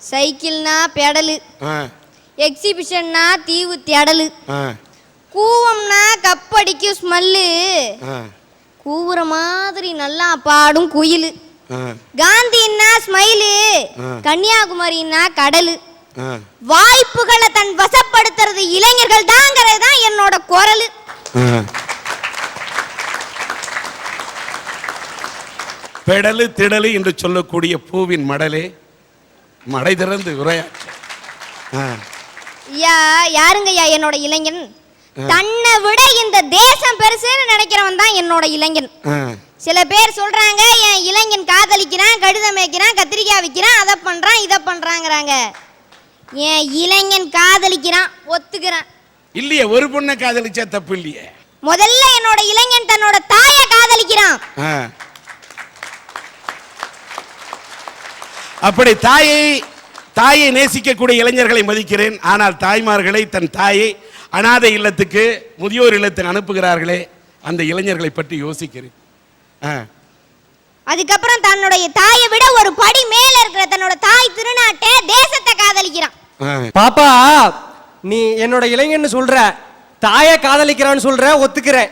சைக்கிள்னா pedal, எக்ஸிபிஷன்னா தீவு தேடலு, கூவம்னா கப்படிக்கு smell, கூவுற மாதிரி நல்லா பாடும் குயிலு, காந்தின்னா ஸ்மைலு, கன்னியாகுமரின்னா கடலு, வாய்ப்புகளை தன் வசப்படுத்துறது இளைஞர்கள் தாங்கிறது தான் என்னோட குரலு. பெடலு திடலு என்று சொல்லக்கூடிய பூவின் மடலே மடை திறந்து உரையாற்று. யாருங்கய்யா என்னோட இளைஞன்? தன்னை விட இந்த தேசம் பெருசுன்னு நினைக்கிறவன் தான் என்னோட இளைஞன். சில பேர் சொல்றாங்க என் இளைஞன் காதலிக்கிறான், கடிதம் வைக்கிறான், கத்திரிக்காய் விற்கிறான், அதை பண்றான் இதை பண்றாங்கிறாங்க. என் இளைஞன் காதலிக்கிறான், ஒத்துக்கிறான். இல்லையே, ஒரு பொண்ணை காதலிச்சா தப்பு இல்லையே. முதல்ல என்னோட இளைஞன் தன்னோட தாயை காதலிக்கிறான். அப்படி தாயை நேசிக்கக்கூடிய இளைஞர்களை மதிக்கிறேன். ஆனால் தாய்மார்களை தன் தாயை அனாதை இல்லத்துக்கு முதியோர் இல்லத்துக்கு அனுப்புகிறார்களே, அந்த இளைஞர்களை பற்றி யோசிக்கிறேன். அதுக்கப்புறம் தன்னுடைய தாயை விட ஒரு படி மேல இருக்கிற தன்னோட தாய் திருநாட்டை தேசத்தை காதலிக்கிறான். பாப்பா, நீ என்னோட இளைஞன் சொல்ற, தாயை காதலிக்கிறான்னு சொல்ற, ஒத்துக்கிறேன்.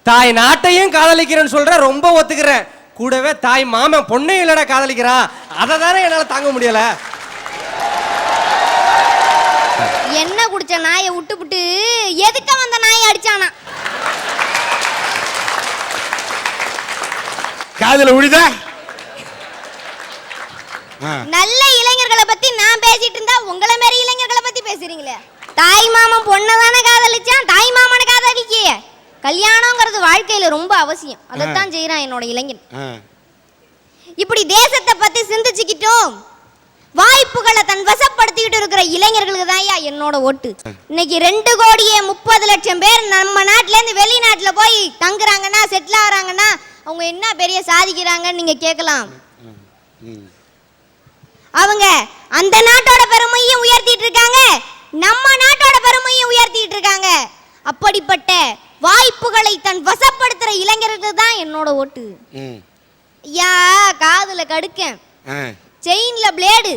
தாய் நாட்டையும் காதலிக்கிறேன்னு சொல்ற, ரொம்ப ஒத்துக்கிறேன். கூடவே தாய் மாமன் பொண்ணை இல்லடா காதலிக்கிறான், அதை தானே என்னால தாங்க முடியல. என்ன குடிச்ச நாயை விட்டுப்புட்டு எதுக்க வந்த நாயை அடிச்சானா? காதல உழுதா? நல்ல இளைஞர்களை பத்தி நான் பேசிட்டு இருந்தா உங்களை மாதிரி இளைஞர்களை பத்தி பேசுறீங்களே. தாய் மாமன் பொண்ணை தானே காதலிச்சான், தாய் மாமனை காதலிக்க. கல்யாணங்கிறது வாழ்க்கையில ரொம்ப அவசியம், அதைத்தான் செய்யறான் என்னோட இளைஞன். இப்படி தேசத்தை பத்தி சிந்திச்சுக்கிட்டோம் வாய்ப்புகளை தன் வசப்படுத்திக்கிட்டு இருக்கிற இளைஞர்களுக்கு தான் என்னோட ஓட்டு. இன்னைக்கு 2,30,00,000 பேர் நம்ம நாட்டுல இருந்து வெளிநாட்டுல போய் தங்குறாங்கன்னா, செட்டில் ஆகிறாங்கன்னா அவங்க என்ன பெரிய சாதிக்கிறாங்கன்னு நீங்க கேட்கலாம். அவங்க அந்த நாட்டோட பெருமையும் உயர்த்திட்டு இருக்காங்க, நம்ம நாட்டோட பெருமையும் உயர்த்திட்டு இருக்காங்க. அப்படிப்பட்ட வாய்ப்புகளை தன் வசப்படுத்துற இளைஞர்களுக்கு தான் என்னோட ஓட்டு. காதுல கடுக்கேன், செயின்ல பிளேடு,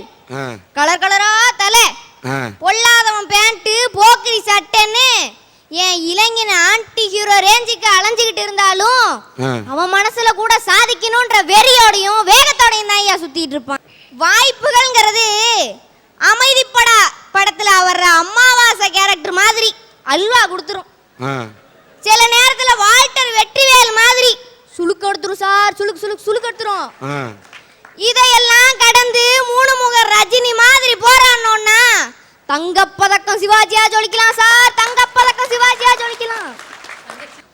கலர் கலரா தலை, பொல்லாதவன் பேண்ட், போக்கிரி சட்டைன்னு என் இளைஞன் ஆன்டி ஹீரோ ரேஞ்சுக்கு அலைஞ்சுக்கிட்டு இருந்தாலும் அவன் மனசுல கூட சாதிக்கணும்ன்ற வெறியோடையும் வேகத்தோடையும் தான் ஐயா சுத்திட்டு இருப்பான். வாய்ப்புகள்ங்கிறது அமைதி படத்துல வர்ற அம்மாவாசை கேரக்டர் மாதிரி அல்வா கொடுத்துரும். சில நேரத்துல வால்டர் வெற்றிவேல் மாதிரி சுளுக்கு எடுத்துரும் சார், சுளுக்கு சுளுக்கு சுளுக்கு எடுத்துரும். இதையெல்லாம் கடந்து மூணுமுக ரஜினி மாதிரி போராடணும்னா தங்கப்பதக்கம் சிவாஜியா ஜொலிக்கலாம் சார், தங்கப்பதக்கம் சிவாஜியா ஜொலிக்கலாம்.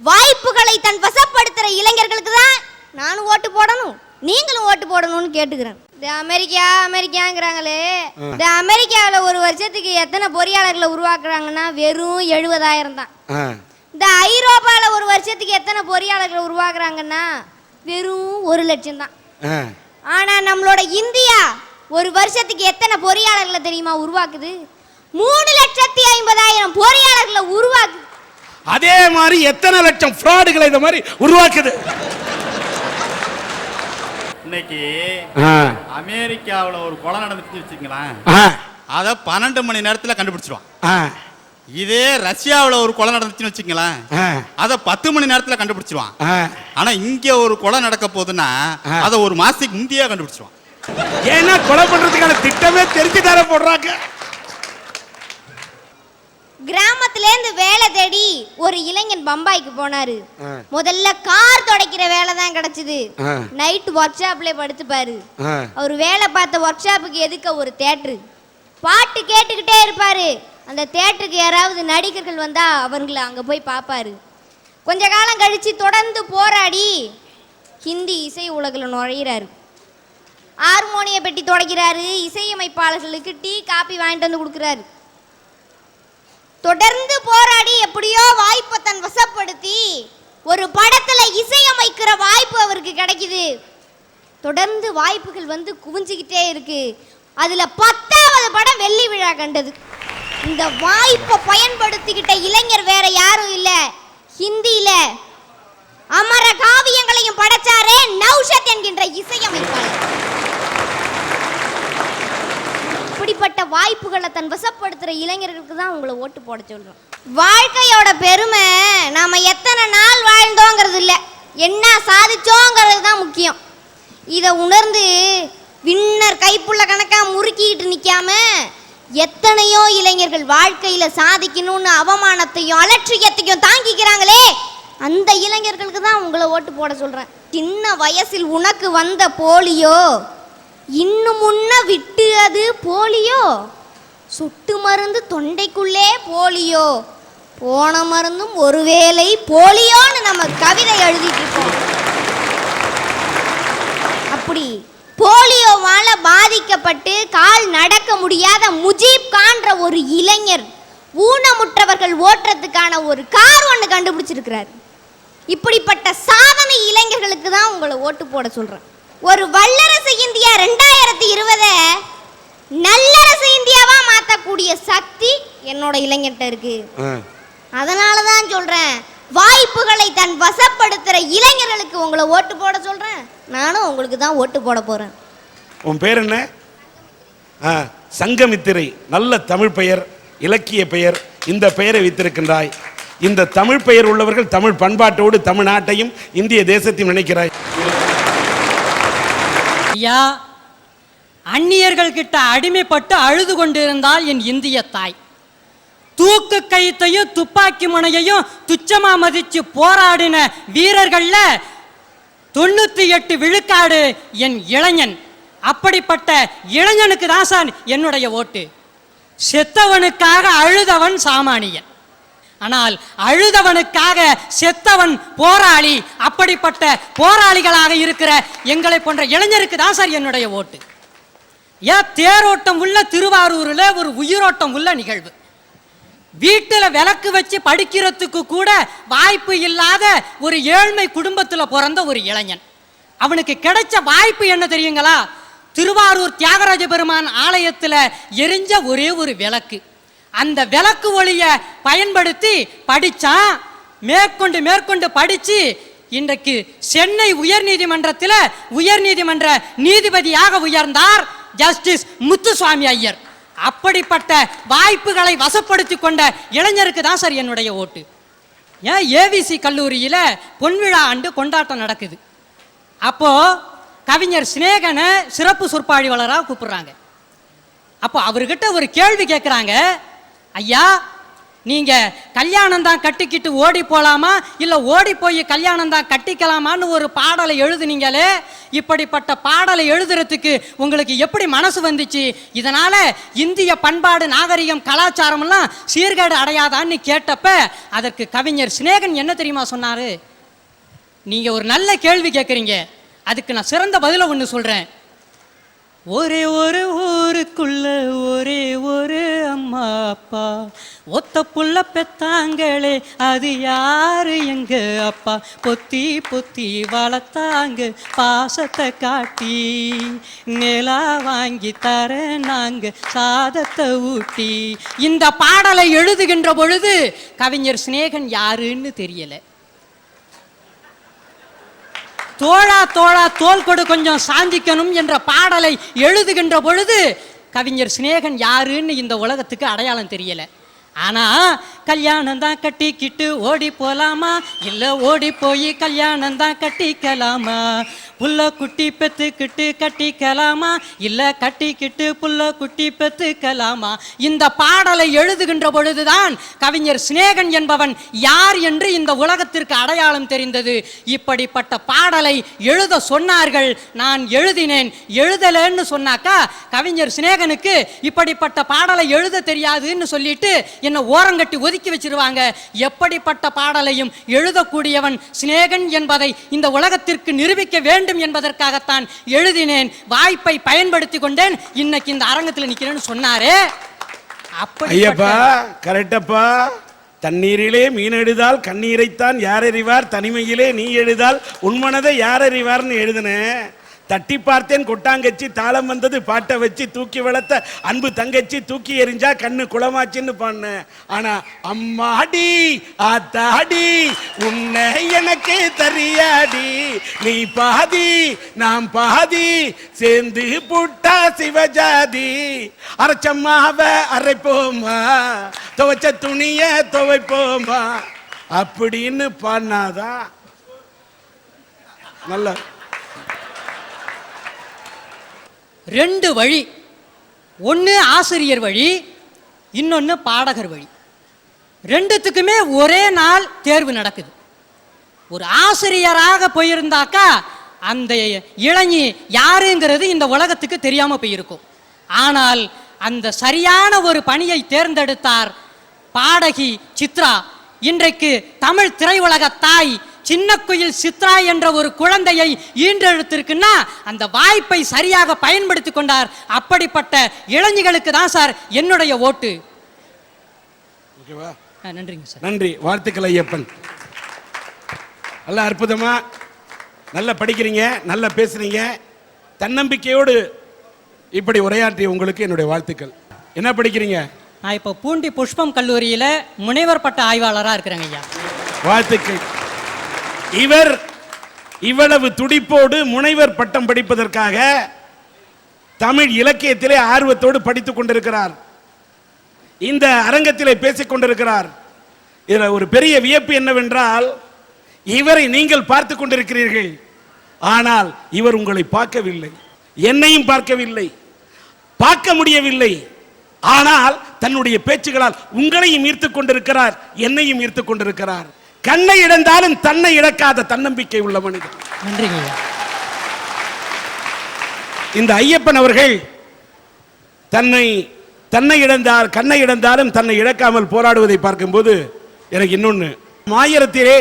வாய்ப்புகளை தன் வசப்படுத்துற இளைஞர்களுக்கு தான் நானும் ஓட்டு போடணும், நீங்களும் ஓட்டு போடணும்னு கேட்டுக்கிறேன். இந்த அமெரிக்காங்கிறாங்களே, இந்த அமெரிக்காவில் ஒரு வருஷத்துக்கு எத்தனை பொறியாளர்களை உருவாக்குறாங்கன்னா வெறும் 70,000 தான். இந்த ஐரோப்பால ஒரு வருஷத்துக்கு எத்தனை பொறியாளர்களை உருவாக்குறாங்கன்னா வெறும் 1,00,000 தான். ஆனா நம்மளோட இந்தியா ஒரு வருஷத்துக்கு எத்தனை பொறியாளர்களை தெரியுமா உருவாக்குது? 3,50,000 பொறியாளர்களை உருவாக்குது. அதே மாதிரி எத்தனை லட்சம் ஃப்ராடுகளை இந்த மாதிரி உருவாக்குது. இன்னைக்கு அமெரிக்காவில் ஒரு கொலை நடந்துச்சு வச்சுங்களேன், அதை 12 மணி நேரத்தில் கண்டுபிடிச்சிருவான். இதே ரஷ்யாவில் ஒரு கொலை நடந்துச்சுன்னு வச்சுங்களேன், அதை 10 மணி நேரத்தில் கண்டுபிடிச்சிருவான். ஆனா இங்க ஒரு கொலை நடக்க போகுதுன்னா அதை ஒரு மாசத்துக்கு முந்தையே கண்டுபிடிச்சிருவான். ஏன்னா கொலை பண்றதுக்கான திட்டமே தெரிஞ்சுதார போடுறாங்க. கிராமத்துல இருந்து வேலை தேடி ஒரு இளைஞன் பம்பாய்க்கு போனாரு. முதல்ல கார் துடைக்கிற வேலை தான் கிடைச்சது. நைட் ஒர்க் ஷாப்ல படுத்துப்பாரு. அவர் வேலை பார்த்த ஒர்க் ஷாப்புக்கு எதுக்க ஒரு தியேட்டரு, பாட்டு கேட்டுக்கிட்டே இருப்பாரு. அந்த தியேட்டருக்கு யாராவது நடிகர்கள் வந்தா அவங்களை அங்க போய் பார்ப்பாரு. கொஞ்ச காலம் கழிச்சு தொடர்ந்து போராடி ஹிந்தி இசை உலகில் நுழையிறாரு. ஹார்மோனிய பெட்டி துடைக்கிறாரு, இசையமைப்பாளர்களுக்கு டீ காப்பி வாங்கிட்டு வந்து கொடுக்குறாரு. தொடர்ந்து போராடி எப்படியோ வாய்ப்பை தன் வசப்படுத்தி ஒரு படத்துல இசையமைக்கிற வாய்ப்பு அவருக்கு கிடைக்குது. தொடர்ந்து வாய்ப்புகள் வந்து குவிஞ்சுக்கிட்டே இருக்கு. அதுல 10வது படம் வெள்ளி விழா கண்டது. இந்த வாய்ப்பை பயன்படுத்திக்கிட்ட இளைஞர் வேற யாரும் இல்ல, ஹிந்தியில அமர காவியங்களையும் படைச்சாரே நௌஷத் என்கின்ற இசையமைப்பாளர். வாய்ப்புகளை தன் வசப்படுத்துற இளைஞர்களுக்கு தான் உங்களை ஓட்டு போட சொல்றோம். வாழ்க்கையோட பெருமை நாம எத்தனை நாள் வாழ்ந்தோங்கிறது இல்லை, என்ன சாதிச்சோங்கிறது தான் முக்கியம். இதை உணர்ந்து வின்னர் கைப்புள்ள கணக்கா முறுக்கிட்டு நிக்காம எத்தனையோ இளைஞர்கள் வாழ்க்கையில சாதிக்கணும்னு அவமானத்தையும் அலட்சியத்தையும் தாங்கிக்கிறாங்களே, அந்த இளைஞர்களுக்கு தான் உங்களை ஓட்டு போட சொல்றேன். சின்ன வயசில் உனக்கு வந்த போலியோ இன்னும் முன்ன விட்டு அது போலியோ, சொட்டு மருந்து தொண்டைக்குள்ளே போலியோ, போன மருந்தும் ஒருவேளை போலியோன்னு நம்ம கவிதை எழுதிட்டு இருக்கோம். அப்படி போலியோவால பாதிக்கப்பட்டு கால் நடக்க முடியாத முஜீப் கான்ற ஒரு இளைஞர் ஊனமுற்றவர்கள் ஓட்டுறதுக்கான ஒரு கார் ஒன்று கண்டுபிடிச்சிருக்கிறார். இப்படிப்பட்ட சாதனை இளைஞர்களுக்கு தான் உங்களை ஓட்டு போட சொல்றேன். ஒரு வல்லரசு இந்தியா 2020 நல்லரசு இந்தியாவா மாற்றக்கூடிய சக்தி என்னோட இளைஞர்கிட்ட இருக்கு. அதனால தான் சொல்றேன், வாய்ப்புகளை தன் வசப்படுத்துற இளைஞர்களுக்கு உங்களை ஓட்டு போட சொல்றேன். நானும் உங்களுக்கு தான் ஓட்டு போட போறேன். உன் பேர் என்ன? சங்கமித்திரை. நல்ல தமிழ் பெயர், இலக்கிய பெயர். இந்த பெயரை வைத்திருக்கின்றாய். இந்த தமிழ் பெயர் உள்ளவர்கள் தமிழ் பண்பாட்டோடு தமிழ்நாட்டையும் இந்திய தேசத்தையும் நினைக்கிறாய். ஐயா, அந்நியர்கள் கிட்ட அடிமைப்பட்டு அழுது கொண்டிருந்தால் என் இந்திய தாய், தூக்கு கயித்தையும் துப்பாக்கி முனையையும் துச்சமா மதிச்சு போராடின வீரர்கள்ல 98 விழுக்காடு என் இளைஞன். அப்படிப்பட்ட இளைஞனுக்கு தான் சார் என்னுடைய ஓட்டு. செத்தவனுக்காக அழுதவன் சாமானியன், ஆனால் அழுதவனுக்காக செத்தவன் போராளி. அப்படிப்பட்ட போராளிகளாக இருக்கிற எங்களை போன்ற இளைஞருக்கு தான் சார் என்னுடைய ஓட்டு. ஏன் தேரோட்டம் உள்ள திருவாரூரில் ஒரு உயிரோட்டம் உள்ள நிகழ்வு. வீட்டில் விளக்கு வச்சு படிக்கிறதுக்கு கூட வாய்ப்பு இல்லாத ஒரு ஏழ்மை குடும்பத்தில் பிறந்த ஒரு இளைஞன், அவனுக்கு கிடைச்ச வாய்ப்பு என்ன தெரியுங்களா? திருவாரூர் தியாகராஜ பெருமான் ஆலயத்தில் எரிஞ்ச ஒரே ஒரு விளக்கு. அந்த விளக்கு ஒளியை பயன்படுத்தி படித்தான். மேற்கொண்டு படித்து இன்றைக்கு சென்னை உயர்நீதிமன்றத்தில் உயர்நீதிமன்ற நீதிபதியாக உயர்ந்தார் ஜஸ்டிஸ் முத்துசுவாமி ஐயர். அப்படிப்பட்ட வாய்ப்புகளை வசப்படுத்தி கொண்ட இளைஞருக்கு தான் சார் என்னுடைய ஓட்டு. ஏன் ஏவிசி கல்லூரியில் பொன்விழா ஆண்டு கொண்டாட்டம் நடக்குது. அப்போ கவிஞர் சிநேகனை சிறப்பு சொற்பொழிவாளராக கூப்பிடுறாங்க. அப்போ அவர்கிட்ட ஒரு கேள்வி கேட்குறாங்க, ஐயா நீங்க கல்யாணம் தான் கட்டிக்கிட்டு ஓடி போலாமா இல்ல ஓடி போய் கல்யாணம் தான் கட்டிக்கலாமான்னு ஒரு பாடலை எழுதுனீங்களே, இப்படிப்பட்ட பாடலை எழுதுறதுக்கு உங்களுக்கு எப்படி மனசு வந்துச்சு? இதனால இந்திய பண்பாடு நாகரிகம் கலாச்சாரம் எல்லாம் சீர்கேடு அடையாதான்னு கேட்டப்ப அதற்கு கவிஞர் சிநேகன் என்ன தெரியுமா சொன்னாரு? நீங்க ஒரு நல்ல கேள்வி கேட்குறீங்க, அதுக்கு நான் சிறந்த பதில ஒன்று சொல்றேன். ஒரே ஒரு ஊருக்குள்ள ஒரே ஒரு அம்மா அப்பா, ஒத்த புள்ள பெத்தாங்களே அது யாரு எங்க அப்பா, பொத்தி பொத்தி வளர்த்தாங்க பாசத்தை காட்டி, நிலா வாங்கி தர நாங்க சாதத்தை ஊட்டி. இந்த பாடலை எழுதுகின்ற பொழுது கவிஞர் சிநேகன் யாருன்னு தெரியல. தோழா தோழா தோல் கொடு கொஞ்சம் சாந்திக்கணும் என்ற பாடலை எழுதுகின்ற பொழுது கவிஞர் சிநேகன் யாருன்னு இந்த உலகத்துக்கு அடையாளம் தெரியல. ஆனா கல்யாணம் தான் கட்டிக்கிட்டு ஓடி போலாமா இல்ல ஓடி போய் கல்யாணம் தான் கட்டிக்கலாமா, புள்ள குட்டி பெத்துக்கிட்டு கட்டிக்கலாமா இல்ல கட்டிக்கிட்டு புள்ள குட்டி பெத்துக்கலாமா. இந்த பாடலை எழுதுகின்ற பொழுதுதான் கவிஞர் சிநேகன் என்பவன் யார் என்று இந்த உலகத்திற்கு அடையாளம் தெரிந்தது. இப்படிப்பட்ட பாடலை எழுத சொன்னார்கள், நான் எழுதினேன். எழுதலன்னு சொன்னாக்கா கவிஞர் சிநேகனுக்கு இப்படிப்பட்ட பாடலை எழுத தெரியாதுன்னு சொல்லிட்டு என்ன ஓரங்கட்டி ஒதுக்கி வச்சிருவாங்க. எப்படிப்பட்ட பாடலையும் எழுதக்கூடியவன் சிநேகன் என்பதை இந்த உலகத்திற்கு நிரூபிக்க வேண்டும் என்பதற்காகத்தான் எழுதினேன். வாய்ப்பை பயன்படுத்தி கொண்டேன், இன்னைக்கு இந்த அரங்கத்தில் நிக்கிறேன்னு சொன்னாரே. ஐயப்பா கரெக்டப்பா. தண்ணீரிலே மீன் எழுதால் கண்ணீரைத்தான் யார் அறிவார், தனிமையிலே நீ எழுதால் உன்மனதை யார் அறிவார்னு எழுதுன. தட்டி பார்த்தேன் கொட்டாங்கச்சி, தாளம் வந்தது பாட்டை வச்சு, தூக்கி வளர்த்த அன்பு தங்கச்சி தூக்கி எறிஞ்சா கண்ணு குளமாச்சின்னு பாடினேன். ஆனா அம்மாடி ஆத்தாடி உன்னை எனக்கு தெரியாடி, நீ பாதி நான் பாதி சேர்ந்து புட்டா சிவஜாதி, அரைச்சம்மாவ அரைப்போமா துவைச்ச துணிய துவைப்போமா அப்படின்னு பாடினாதான் நல்ல. ரெண்டு வழி, ஒன்று ஆசிரியர் வழி, இன்னொன்று பாடகர் வழி. ரெண்டுத்துக்குமே ஒரே நாள் தேர்வு நடக்குது. ஒரு ஆசிரியராக போயிருந்தாக்கா அந்த இளைஞி யாருங்கிறது இந்த உலகத்துக்கு தெரியாம போயிருக்கும். ஆனால் அந்த சரியான ஒரு பணியை தேர்ந்தெடுத்தார் பாடகி சித்ரா. இன்றைக்கு தமிழ் திரையுலக தாய் சின்ன குயில் சித்ரா என்ற ஒரு குழந்தையை ஈன்றெடுத்திருக்குன்னா அந்த வாய்ப்பை சரியாக பயன்படுத்தி கொண்டார். அப்படிப்பட்ட இளைஞர்களுக்கு தான் சார் என்னுடைய ஓட்டு. நன்றிங்க சார். நன்றி, வாழ்த்துக்கள் ஐயப்பன். நல்ல அற்புதமா நல்லா படிக்கிறீங்க, நல்லா பேசுறீங்க. தன்னம்பிக்கையோடு இப்படி உரையாற்றிய உங்களுக்கு என்னுடைய வாழ்த்துக்கள். என்ன படிக்கிறீங்க? நான் இப்போ பூண்டி புஷ்பம் கல்லூரியில் முனைவர் பட்ட ஆய்வாளராக இருக்கிறேங்க ஐயா. வாழ்த்துக்கள். இவர் இவ்வளவு துடிப்போடு முனைவர் பட்டம் படிப்பதற்காக தமிழ் இலக்கியத்திலே ஆர்வத்தோடு படித்துக் கொண்டிருக்கிறார். இந்த அரங்கத்திலே பேசிக் கொண்டிருக்கிறார். இதில் ஒரு பெரிய வியப்பு என்னவென்றால், இவரை நீங்கள் பார்த்து கொண்டிருக்கிறீர்கள், ஆனால் இவர் உங்களை பார்க்கவில்லை, என்னையும் பார்க்கவில்லை, பார்க்க முடியவில்லை. ஆனால் தன்னுடைய பேச்சுகளால் உங்களையும் ஈர்த்துக் கொண்டிருக்கிறார், என்னையும் ஈர்த்துக் கொண்டிருக்கிறார். கண்ணை இழந்தாலும் தன்னை இழக்காத தன்னம்பிக்கை உள்ள மனிதன். நன்றிங்க. இந்த ஐயப்பன் அவர்கள் தன்னை இழந்தால் கண்ணை இழந்தாலும் தன்னை இழக்காமல் போராடுவதை பார்க்கும்போது எனக்கு இன்னொன்னு, மாயரத்திலே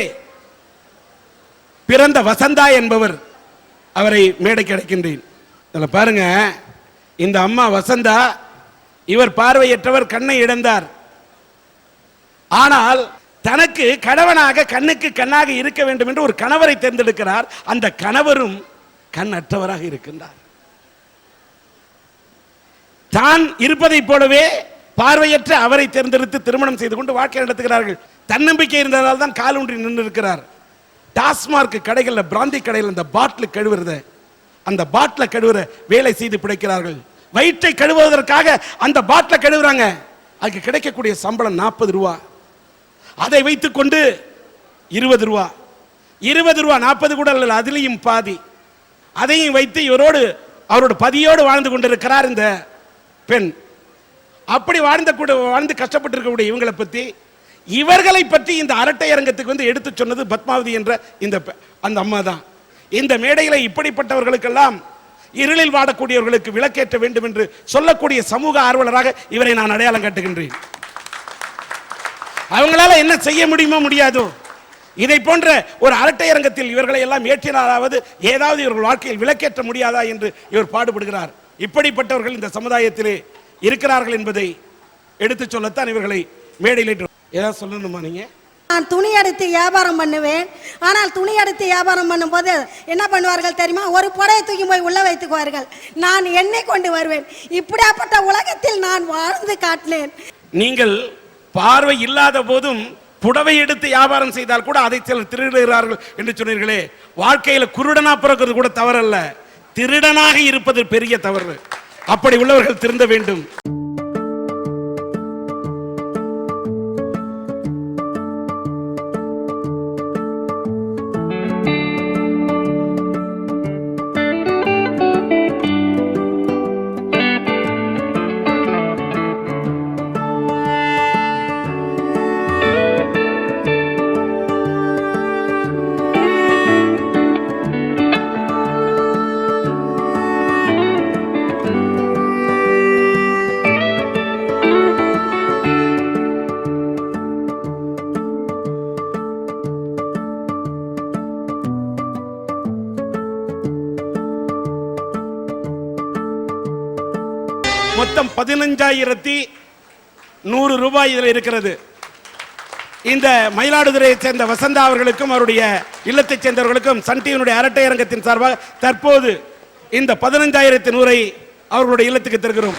பிறந்த வசந்தா என்பவர், அவரை மேடைக்கு அழைக்கின்றேன். இதில் பாருங்க, இந்த அம்மா வசந்தா, இவர் பார்வையற்றவர், கண்ணை இழந்தார். ஆனால் தனக்கு கணவனாக கண்ணுக்கு கண்ணாக இருக்க வேண்டும் என்று ஒரு கணவரை தேர்ந்தெடுக்கிறார். அந்த கணவரும் கண் அற்றவராக இருக்கின்றார். தான் இருப்பதை போலவே பார்வையற்ற அவரை தேர்ந்தெடுத்து திருமணம் செய்து கொண்டு வாழ்க்கை நடத்துகிறார்கள். தன்னம்பிக்கை இருந்ததால் தான் கால் ஊன்றி நின்று இருக்கிறார். டாஸ்மார்க் கடைகளில், பிராந்தி கடையில் அந்த பாட்டில் கழுவுறத, அந்த பாட்டில் கழுவுற வேலை செய்து பிழைக்கிறார்கள். வயிற்றை கழுவுவதற்காக அந்த பாட்டில் கழுவுறாங்க. அதுக்கு கிடைக்கக்கூடிய சம்பளம் 40 ரூபா. அதை வைத்துக் கொண்டு 20 ரூபா, 20 ரூபா, 40 கூட இல்லை, அதிலையும் பாதி. அதையும் வைத்து இவரோடு அவரோட பதியோடு வாழ்ந்து கொண்டிருக்கிறார் இந்த பெண். அப்படி வாழ்ந்து கஷ்டப்பட்டு இருக்கக்கூடிய இவங்களை பற்றி, இவர்களை பற்றி இந்த அரட்டை அரங்கத்துக்கு வந்து எடுத்து சொன்னது பத்மாவதி என்ற அந்த அம்மா தான். இந்த மேடையில் இப்படிப்பட்டவர்களுக்கெல்லாம், இருளில் வாடக்கூடியவர்களுக்கு விளக்கேற்ற வேண்டும் என்று சொல்லக்கூடிய சமூக ஆர்வலராக இவரை நான் அடையாளம் காட்டுகின்றேன். அவங்களால என்ன செய்ய முடியுமோ முடியாதோ, இதை போன்ற ஒரு அரட்டை அரங்கத்தில் இவர்களை எல்லாம் ஏற்றினாலாவது ஏதாவது இவர்கள் வாழ்க்கையில் விளக்கேற்ற முடியாதா என்று இவர் பாடுபடுகிறார். இப்படிப்பட்டவர்கள் இந்த சமுதாயத்திலே இருக்கிறார்கள் என்பதை எடுத்து சொல்லத்தான் இவர்களை மேடையில் ஏதாவது சொல்லணுமா? நீங்க, நான் துணி எடுத்து வியாபாரம் பண்ணுவேன். ஆனால் துணி எடுத்து வியாபாரம் பண்ணும்போது என்ன பண்ணுவார்கள் தெரியுமா? ஒரு புடையை தூக்கி போய் உள்ள வைத்துக்குவார்கள். நான் எண்ணெய் கொண்டு வருவேன். இப்படியாப்பட்ட உலகத்தில் நான் வாழ்ந்து காட்டினேன். நீங்கள் பார்வை இல்லாத போதும் புடவை எடுத்து வியாபாரம் செய்தால் கூட அதை சிலர் திருடுகிறார்கள் என்று சொன்னீர்களே. வாழ்க்கையில குருடனா பிறக்கிறது கூட தவறல்ல, திருடனாக இருப்பது பெரிய தவறு. அப்படி உள்ளவர்கள் திருந்த வேண்டும். மொத்தம் 15,100 ரூபாய் இதில் இருக்கிறது. இந்த மயிலாடுதுறையை சேர்ந்த வசந்தா அவர்களுக்கும் அவருடைய இல்லத்தைச் சேர்ந்தவர்களுக்கும் சன் டிவியினுடைய அரட்டை அரங்கத்தின் சார்பாக தற்போது இந்த 15,100 அவர்களுடைய இல்லத்துக்கு தருகிறோம்.